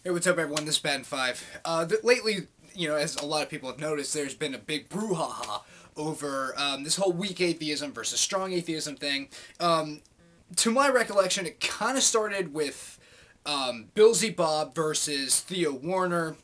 Hey, what's up, everyone? This is Ben 5. Lately, as a lot of people have noticed, there's been a big brouhaha over this whole weak atheism versus strong atheism thing. To my recollection, it kind of started with Billsy Bob versus Theo Warner.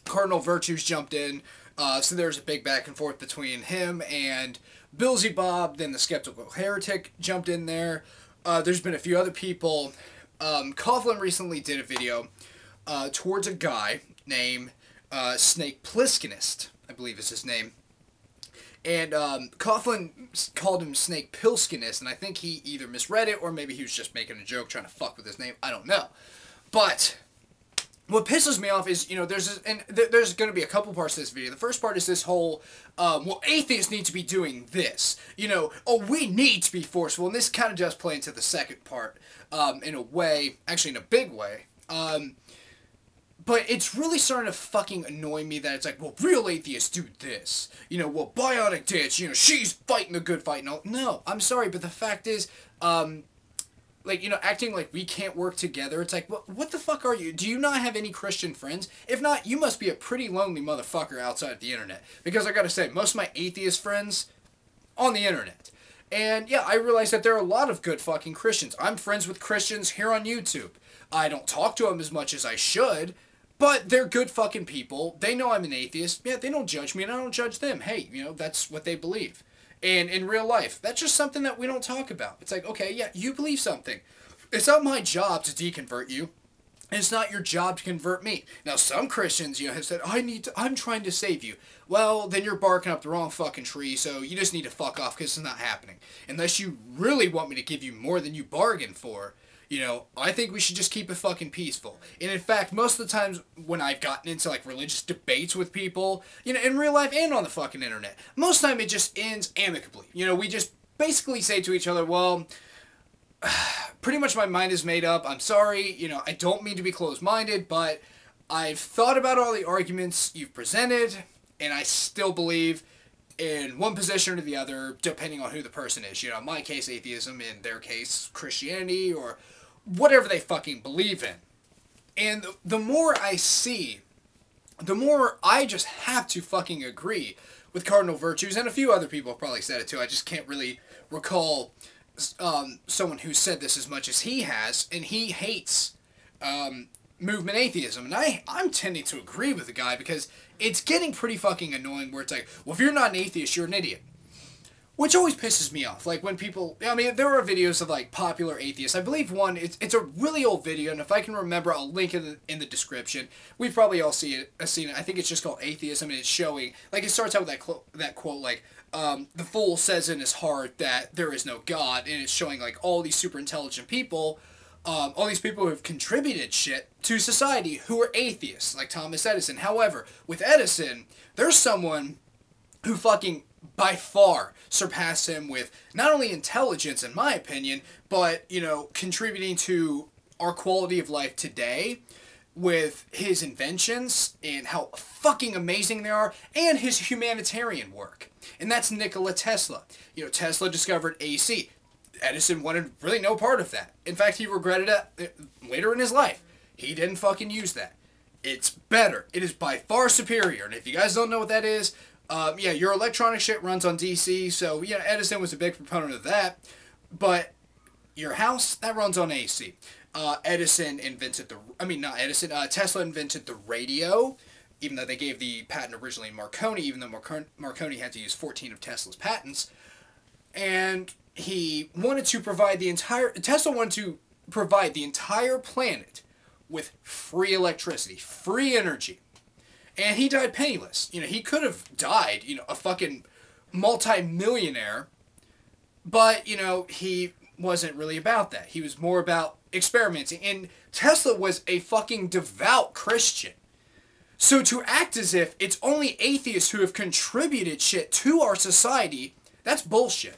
Cardinal Virtues jumped in, so there's a big back and forth between him and Billsy Bob. Then the Skeptical Heretic jumped in there. There's been a few other people. Coughlin recently did a video towards a guy named Snakepliskinists, I believe is his name. And Coughlin called him Snakepliskinists, and I think he either misread it or maybe he was just making a joke trying to fuck with his name. I don't know. But what pisses me off is, there's going to be a couple parts to this video. The first part is this whole, well, atheists need to be doing this. We need to be forceful. And this kind of does play into the second part in a way, actually in a big way. But it's really starting to fucking annoy me that it's like, well, real atheists do this. Well, Bionic Ditch, she's fighting the good fight and all. No, I'm sorry, but the fact is, acting like we can't work together. It's like, what the fuck are you? Do you not have any Christian friends? If not, you must be a pretty lonely motherfucker outside of the internet. Because I gotta say, most of my atheist friends on the internet. And yeah, I realize that there are a lot of good fucking Christians. I'm friends with Christians here on YouTube. I don't talk to them as much as I should, but they're good fucking people. They know I'm an atheist. Yeah, they don't judge me and I don't judge them. Hey, that's what they believe. And in real life, that's just something that we don't talk about. It's like, okay, yeah, you believe something. It's not my job to deconvert you. And it's not your job to convert me. Now, some Christians, have said, I'm trying to save you. Well, then you're barking up the wrong fucking tree, so you just need to fuck off because it's not happening. Unless you really want me to give you more than you bargained for, I think we should just keep it fucking peaceful. And in fact, most of the times when I've gotten into, religious debates with people, in real life and on the fucking internet, most of the time it just ends amicably. We just basically say to each other, well, pretty much my mind is made up. I'm sorry, I don't mean to be closed-minded, but I've thought about all the arguments you've presented, and I still believe in one position or the other, depending on who the person is. In my case, atheism, in their case, Christianity, or whatever they fucking believe in. And the more I see, the more I just have to fucking agree with Cardinal Virtues, and a few other people have probably said it too. I just can't really recall someone who said this as much as he has, and he hates movement atheism. And I'm tending to agree with the guy because it's getting pretty fucking annoying where it's like, well, if you're not an atheist, you're an idiot. Which always pisses me off. Like when people, there are videos of popular atheists. I believe one, it's a really old video, and if I can remember, I'll link it in the description. We've probably all seen it. I think it's just called Atheism, and it's showing, it starts out with that quote, the fool says in his heart that there is no God, and it's showing, all these super intelligent people, all these people who have contributed shit to society who are atheists, like Thomas Edison. However, with Edison, there's someone who fucking by far surpassed him with not only intelligence, in my opinion, but, contributing to our quality of life today with his inventions and how fucking amazing they are, and his humanitarian work. And that's Nikola Tesla. Tesla discovered AC. Edison wanted really no part of that. In fact, he regretted it later in his life. He didn't fucking use that. It's better. It is by far superior. And if you guys don't know what that is, your electronic shit runs on DC, so, Edison was a big proponent of that. But your house, that runs on AC. Tesla invented the radio, even though they gave the patent originally to Marconi, even though Marconi had to use 14 of Tesla's patents. And Tesla wanted to provide the entire planet with free electricity, free energy. And he died penniless. He could have died, a fucking multi-millionaire, but, he wasn't really about that. He was more about experimenting. And Tesla was a fucking devout Christian. So to act as if it's only atheists who have contributed shit to our society, that's bullshit.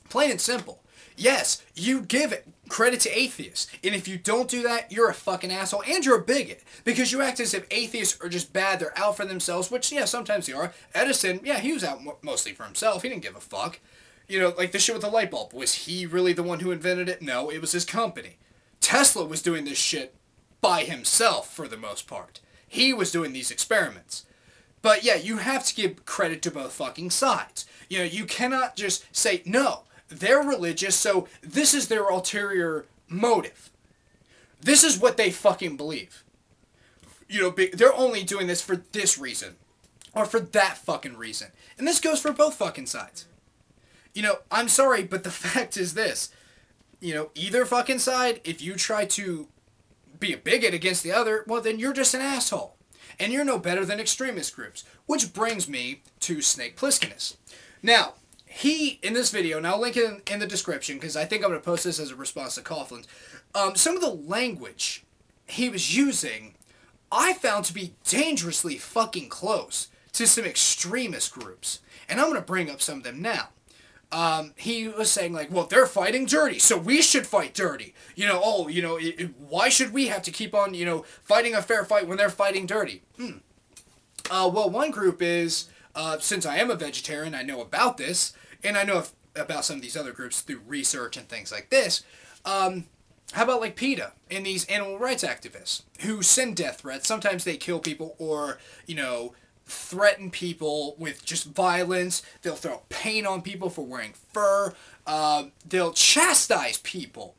Plain and simple. Yes, you give credit to atheists, and if you don't do that, you're a fucking asshole, and you're a bigot, because you act as if atheists are just bad, they're out for themselves, which, yeah, sometimes they are. Edison, yeah, he was out mostly for himself, he didn't give a fuck. The shit with the light bulb, was he really the one who invented it? No, it was his company. Tesla was doing this shit by himself for the most part. He was doing these experiments. But yeah, you have to give credit to both fucking sides. You know, you cannot just say, no, they're religious, so this is their ulterior motive. This is what they fucking believe. You know, they're only doing this for this reason. Or for that fucking reason. And this goes for both fucking sides. You know, I'm sorry, but the fact is this. You know, either fucking side, if you try to be a bigot against the other, well, then you're just an asshole. And you're no better than extremist groups. Which brings me to Snakepliskinists. Now, he, in this video, and I'll link it in the description, because I think I'm going to post this as a response to Coughlin's, some of the language he was using, I found to be dangerously fucking close to some extremist groups. And I'm going to bring up some of them now. He was saying, like, well, they're fighting dirty, so we should fight dirty. You know, oh, you know, why should we have to keep on, you know, fighting a fair fight when they're fighting dirty? Well, one group is, since I am a vegetarian, I know about this, and I know about some of these other groups through research and things like this. How about, like, PETA and these animal rights activists who send death threats? Sometimes they kill people or, you know, threaten people with just violence. They'll throw paint on people for wearing fur. They'll chastise people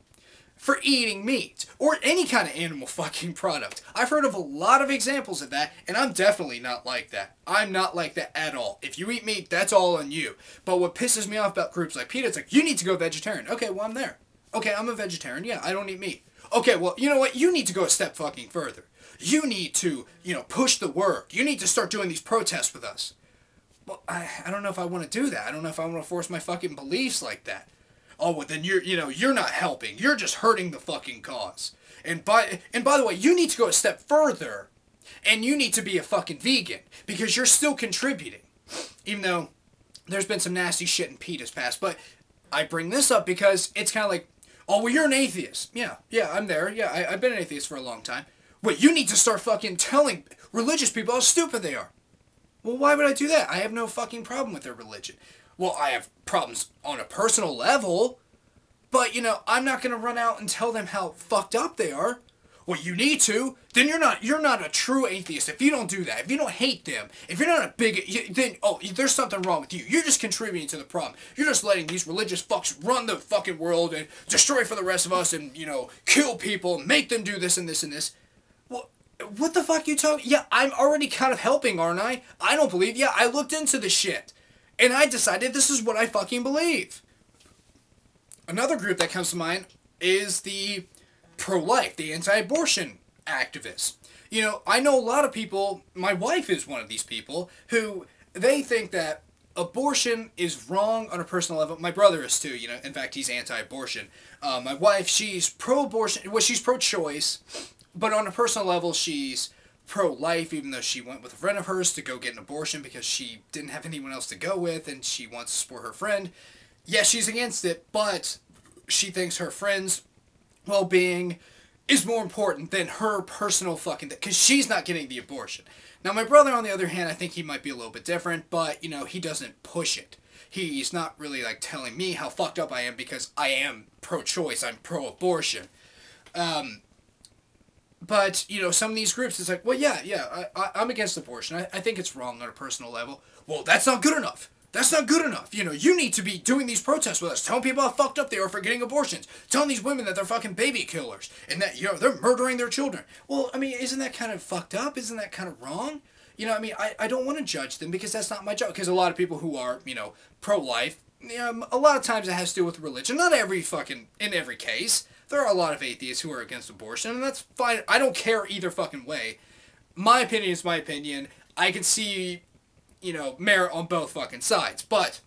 for eating meat or any kind of animal fucking product. I've heard of a lot of examples of that, and I'm definitely not like that. I'm not like that at all. If you eat meat, that's all on you. But what pisses me off about groups like PETA, it's like, you need to go vegetarian. Okay, well, I'm there. Okay, I'm a vegetarian. Yeah, I don't eat meat. Okay, well, you know what? You need to go a step fucking further. You need to, you know, push the work. You need to start doing these protests with us. Well, I don't know if I want to do that. I don't know if I want to force my fucking beliefs like that. Oh, well, then you're not helping. You're just hurting the fucking cause. And by the way, you need to go a step further, and you need to be a fucking vegan because you're still contributing, even though there's been some nasty shit in PETA's past. But I bring this up because it's kind of like, oh, well, you're an atheist. Yeah, I'm there. Yeah, I've been an atheist for a long time. Well, you need to start fucking telling religious people how stupid they are. Well, why would I do that? I have no fucking problem with their religion. Well, I have problems on a personal level, but, you know, I'm not going to run out and tell them how fucked up they are. Well, you need to. Then you're not a true atheist if you don't do that. If you don't hate them, if you're not a bigot, then, oh, there's something wrong with you. You're just contributing to the problem. You're just letting these religious fucks run the fucking world and destroy for the rest of us and, you know, kill people, make them do this and this and this. Well, what the fuck you talking? Yeah, I'm already kind of helping, aren't I? I don't believe. Yeah, I looked into the shit. And I decided this is what I fucking believe. Another group that comes to mind is the pro-life, the anti-abortion activists. You know, I know a lot of people, my wife is one of these people, who they think that abortion is wrong on a personal level. My brother is too, you know, in fact, he's anti-abortion. My wife, she's pro-abortion, well, she's pro-choice, but on a personal level, she's pro-life, even though she went with a friend of hers to go get an abortion because she didn't have anyone else to go with, and she wants to support her friend. Yeah, she's against it, but she thinks her friend's well-being is more important than her personal fucking thing, because she's not getting the abortion. Now, my brother, on the other hand, I think he might be a little bit different, but, you know, he doesn't push it. He's not really, like, telling me how fucked up I am because I am pro-choice, I'm pro-abortion. But, you know, some of these groups, it's like, well, yeah, I'm against abortion. I think it's wrong on a personal level. Well, that's not good enough. That's not good enough. You know, you need to be doing these protests with us, telling people how fucked up they are for getting abortions, telling these women that they're fucking baby killers, and that, you know, they're murdering their children. Well, I mean, isn't that kind of fucked up? Isn't that kind of wrong? You know, I mean, I don't want to judge them because that's not my job. Because a lot of people who are, you know, pro-life, you know, a lot of times it has to do with religion. Not in every case. There are a lot of atheists who are against abortion, and that's fine. I don't care either fucking way. My opinion is my opinion. I can see, you know, merit on both fucking sides. But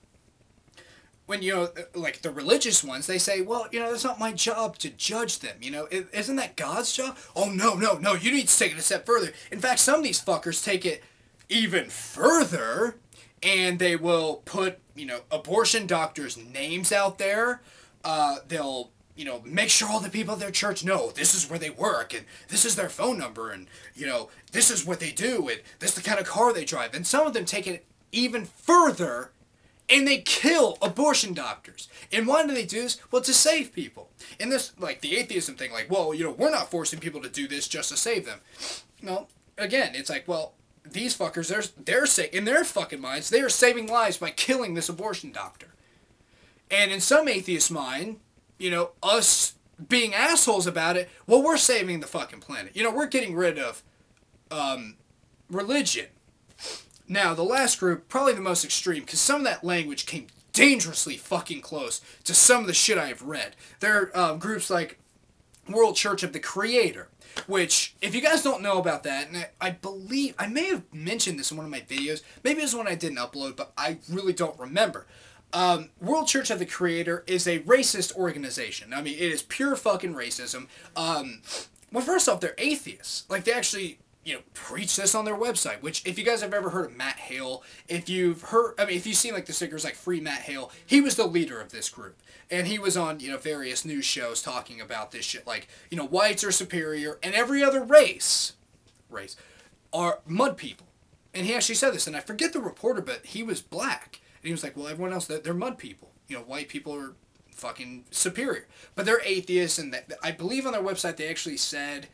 when, you know, like the religious ones, they say, well, you know, it's not my job to judge them. You know, isn't that God's job? Oh, no, you need to take it a step further. In fact, some of these fuckers take it even further, and they will put, you know, abortion doctors' names out there. They'll, you know, make sure all the people at their church know this is where they work, and this is their phone number, and, you know, this is what they do, and this is the kind of car they drive. And some of them take it even further And they kill abortion doctors. And why do they do this? Well, to save people. And this, like, the atheism thing, like, well, you know, we're not forcing people to do this just to save them. No, again, it's like, well, these fuckers, in their fucking minds, they are saving lives by killing this abortion doctor. And in some atheists' mind, you know, us being assholes about it, well, we're saving the fucking planet. You know, we're getting rid of religion. Now, the last group, probably the most extreme, because some of that language came dangerously fucking close to some of the shit I have read. There are groups like World Church of the Creator, which, if you guys don't know about that, and I believe, I may have mentioned this in one of my videos, maybe it's one I didn't upload, but I really don't remember. World Church of the Creator is a racist organization. I mean, it is pure fucking racism. Well, first off, they're atheists. Like, they actually, you know, preach this on their website, which, if you guys have ever heard of Matt Hale, if you've heard, I mean, if you've seen, like, the stickers, like, Free Matt Hale, he was the leader of this group. And he was on, you know, various news shows talking about this shit, like, you know, whites are superior, and every other race are mud people. And he actually said this, and I forget the reporter, but he was black. And he was like, well, everyone else, they're mud people. You know, white people are fucking superior. But they're atheists, and I believe on their website they actually said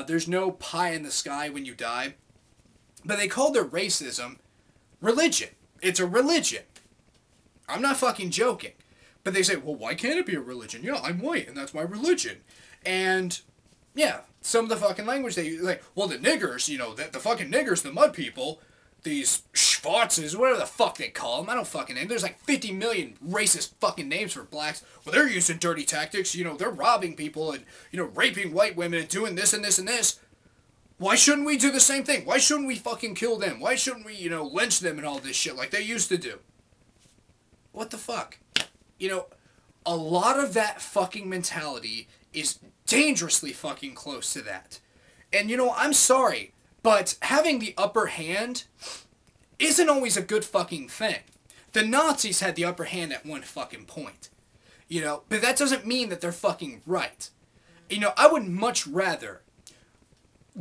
there's no pie in the sky when you die. But they called their racism religion. It's a religion. I'm not fucking joking. But they say, well, why can't it be a religion? Yeah, I'm white, and that's my religion. And, yeah, some of the fucking language they use, like, well, the niggers, you know, the fucking niggers, the mud people, these schwarzes, whatever the fuck they call them, I don't fucking know. There's like 50 million racist fucking names for blacks. Well, they're using dirty tactics, you know, they're robbing people and, you know, raping white women and doing this and this and this. Why shouldn't we do the same thing? Why shouldn't we fucking kill them? Why shouldn't we, you know, lynch them and all this shit like they used to do? What the fuck? You know, a lot of that fucking mentality is dangerously fucking close to that. And, you know, I'm sorry, but having the upper hand isn't always a good fucking thing. The Nazis had the upper hand at one fucking point. You know, but that doesn't mean that they're fucking right. You know, I would much rather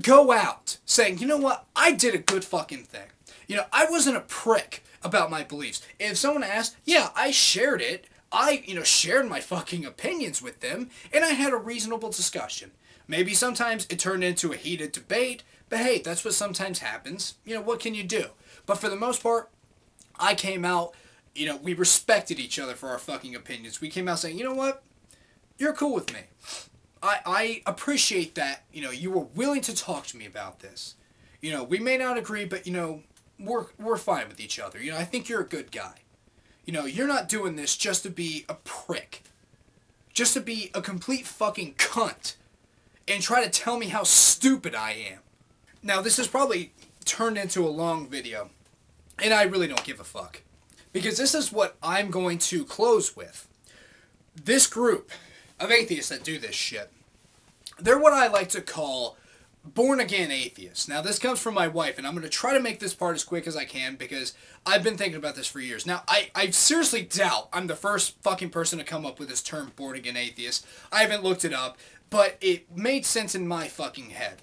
go out saying, you know what, I did a good fucking thing. You know, I wasn't a prick about my beliefs. If someone asked, yeah, I shared it. I, you know, shared my fucking opinions with them, and I had a reasonable discussion. Maybe sometimes it turned into a heated debate, but hey, that's what sometimes happens. You know, what can you do? But for the most part, I came out, you know, we respected each other for our fucking opinions. We came out saying, you know what? You're cool with me. I appreciate that, you know, you were willing to talk to me about this. You know, we may not agree, but, you know, we're fine with each other. You know, I think you're a good guy. You know, you're not doing this just to be a prick. Just to be a complete fucking cunt. And try to tell me how stupid I am. Now, this has probably turned into a long video. And I really don't give a fuck. Because this is what I'm going to close with. This group of atheists that do this shit, they're what I like to call born-again atheists. Now, this comes from my wife, and I'm going to try to make this part as quick as I can, because I've been thinking about this for years. Now, I seriously doubt I'm the first fucking person to come up with this term, born-again atheist. I haven't looked it up, but it made sense in my fucking head.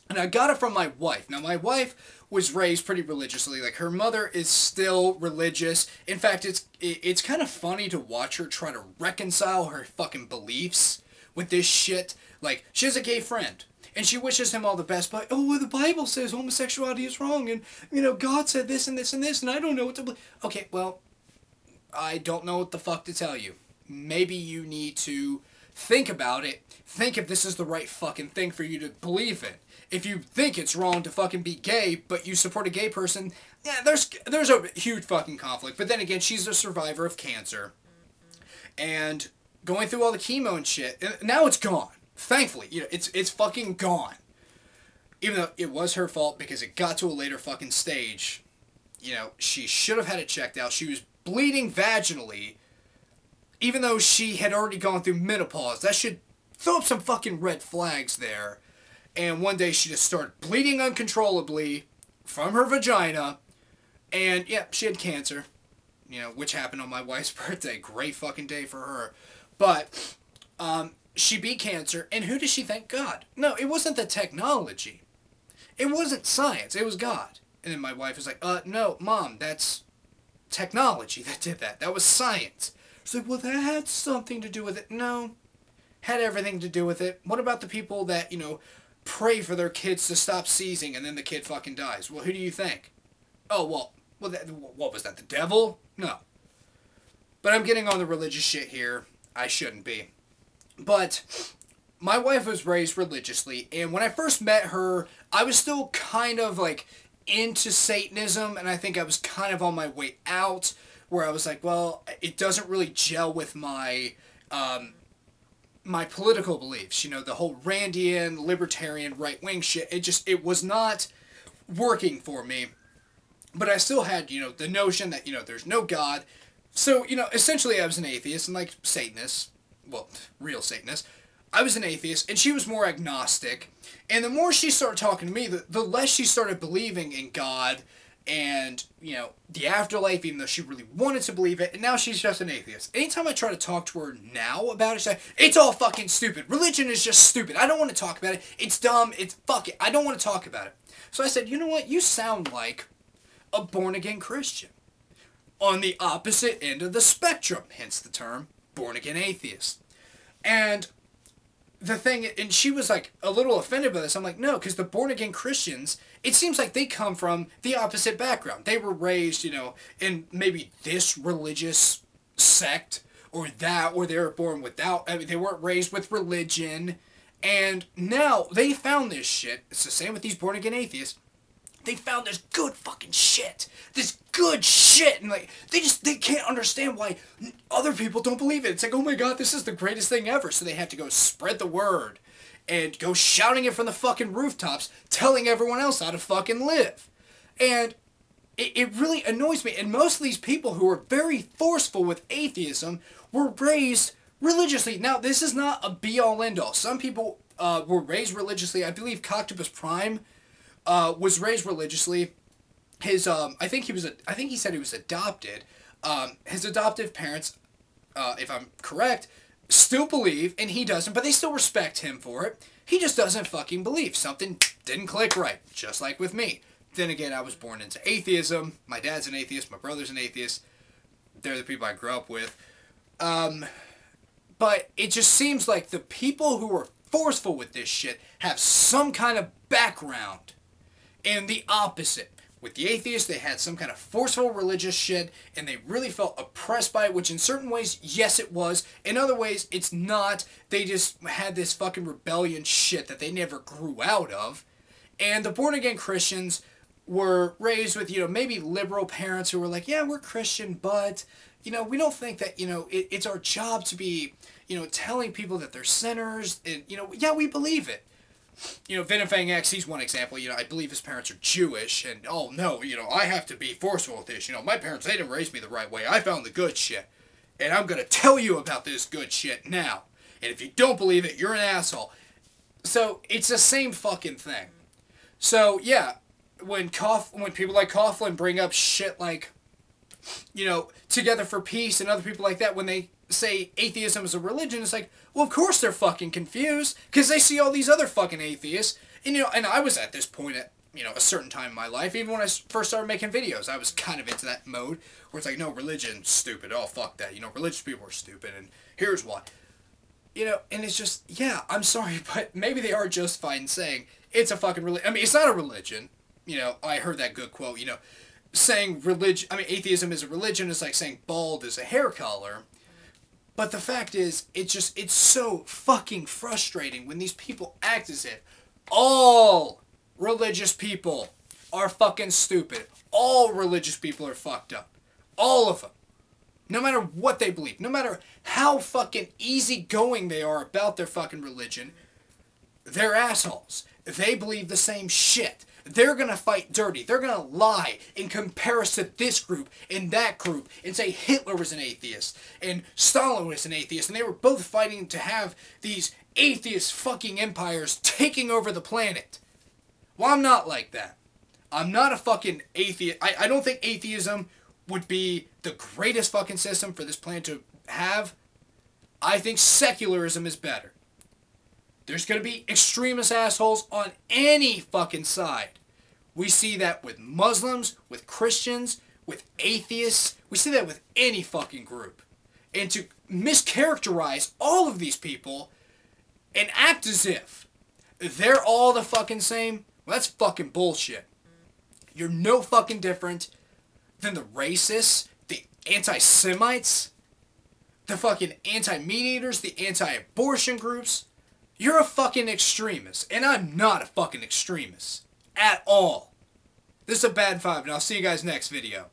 And I got it from my wife. Now, my wife was raised pretty religiously. Like, her mother is still religious. In fact, it's kind of funny to watch her try to reconcile her fucking beliefs with this shit. Like, she has a gay friend. And she wishes him all the best, but, oh, well, the Bible says homosexuality is wrong, and, you know, God said this and this and this, and I don't know what to believe. Okay, well, I don't know what the fuck to tell you. Maybe you need to think about it. Think if this is the right fucking thing for you to believe in. If you think it's wrong to fucking be gay, but you support a gay person, yeah, there's a huge fucking conflict. But then again, she's a survivor of cancer. And going through all the chemo and shit, now it's gone. Thankfully, you know, it's fucking gone. Even though it was her fault because it got to a later fucking stage. You know, she should have had it checked out. She was bleeding vaginally, even though she had already gone through menopause. That should throw up some fucking red flags there. And one day she just started bleeding uncontrollably from her vagina. And, yeah, she had cancer. You know, which happened on my wife's birthday. Great fucking day for her. But, she beat cancer, and who does she thank? God. No, it wasn't the technology. It wasn't science. It was God. And then my wife was like, no, Mom, that's technology that did that. That was science. It's like, well, that had something to do with it. No, had everything to do with it. What about the people that, pray for their kids to stop seizing and then the kid fucking dies? Well, who do you think? Oh, well what was that, the devil? No. But I'm getting on the religious shit here. I shouldn't be. But my wife was raised religiously, and when I first met her, I was still kind of like into Satanism, and I think I was kind of on my way out, where I was like, well, it doesn't really gel with my my political beliefs, the whole Randian, libertarian, right-wing shit. It was not working for me. But I still had, the notion that, there's no God. So, essentially I was an atheist, and like Satanists, well, real Satanists, I was an atheist, and she was more agnostic. And the more she started talking to me, the less she started believing in God and, the afterlife, even though she really wanted to believe it. And now she's just an atheist. Anytime I try to talk to her now about it, she's like, it's all fucking stupid. Religion is just stupid. I don't want to talk about it. It's dumb. Fuck it. I don't want to talk about it. So I said, you know what? You sound like a born-again Christian. On the opposite end of the spectrum, hence the term born-again atheist. And the thing, and she was like a little offended by this. I'm like, no, because the born-again Christians, it seems like they come from the opposite background. They were raised, in maybe this religious sect or that, or they were born without, they weren't raised with religion. And now they found this shit. It's the same with these born-again atheists. They found this good fucking shit. This good shit. And like, they can't understand why other people don't believe it. It's like, oh my god, this is the greatest thing ever. So they have to go spread the word and go shouting it from the fucking rooftops, telling everyone else how to fucking live. And it really annoys me. And most of these people who are very forceful with atheism were raised religiously. Now, this is not a be-all, end-all. Some people were raised religiously. I believe Coctopus Prime was raised religiously. His I think he said he was adopted. His adoptive parents, if I'm correct, still believe, and he doesn't, but they still respect him for it. He just doesn't fucking believe. Something didn't click right, just like with me. Then again, I was born into atheism. My dad's an atheist. My brother's an atheist. They're the people I grew up with. But it just seems like the people who are forceful with this shit have some kind of background. And the opposite. With the atheists, they had some kind of forceful religious shit, and they really felt oppressed by it, which in certain ways, yes, it was. In other ways, it's not. They just had this fucking rebellion shit that they never grew out of. And the born-again Christians were raised with, maybe liberal parents who were like, yeah, we're Christian, but, we don't think that, it's our job to be, telling people that they're sinners, and, yeah, we believe it. Venom Fang X, he's one example. I believe his parents are Jewish, and, oh, no, I have to be forceful with this. My parents, they didn't raise me the right way. I found the good shit, and I'm going to tell you about this good shit now. And if you don't believe it, you're an asshole. So, it's the same fucking thing. So, yeah, when people like Coughlin bring up shit like, Together for Peace and other people like that, when they say atheism is a religion, it's like, well, of course they're fucking confused, because they see all these other fucking atheists, and, and I was at this point at, a certain time in my life, even when I first started making videos, I was kind of into that mode, where it's like, no, religion's stupid, oh, fuck that, religious people are stupid, and here's why. And it's just, yeah, I'm sorry, but maybe they are justified in saying, it's a fucking religion. I mean, it's not a religion, I heard that good quote, saying atheism is a religion is like saying bald is a hair color. But the fact is, it's so fucking frustrating when these people act as if all religious people are fucking stupid. All religious people are fucked up. All of them. No matter what they believe. No matter how fucking easygoing they are about their fucking religion, they're assholes. They believe the same shit. They're going to fight dirty. They're going to lie and compare us to this group and that group and say Hitler was an atheist and Stalin was an atheist, and they were both fighting to have these atheist fucking empires taking over the planet. Well, I'm not like that. I'm not a fucking atheist. I don't think atheism would be the greatest fucking system for this planet to have. I think secularism is better. There's going to be extremist assholes on any fucking side. We see that with Muslims, with Christians, with atheists. We say that with any fucking group. And to mischaracterize all of these people and act as if they're all the fucking same, well, that's fucking bullshit. You're no fucking different than the racists, the anti-Semites, the fucking anti-meat eaters, the anti-abortion groups. You're a fucking extremist, and I'm not a fucking extremist. At all. This is a bad vibe, and I'll see you guys next video.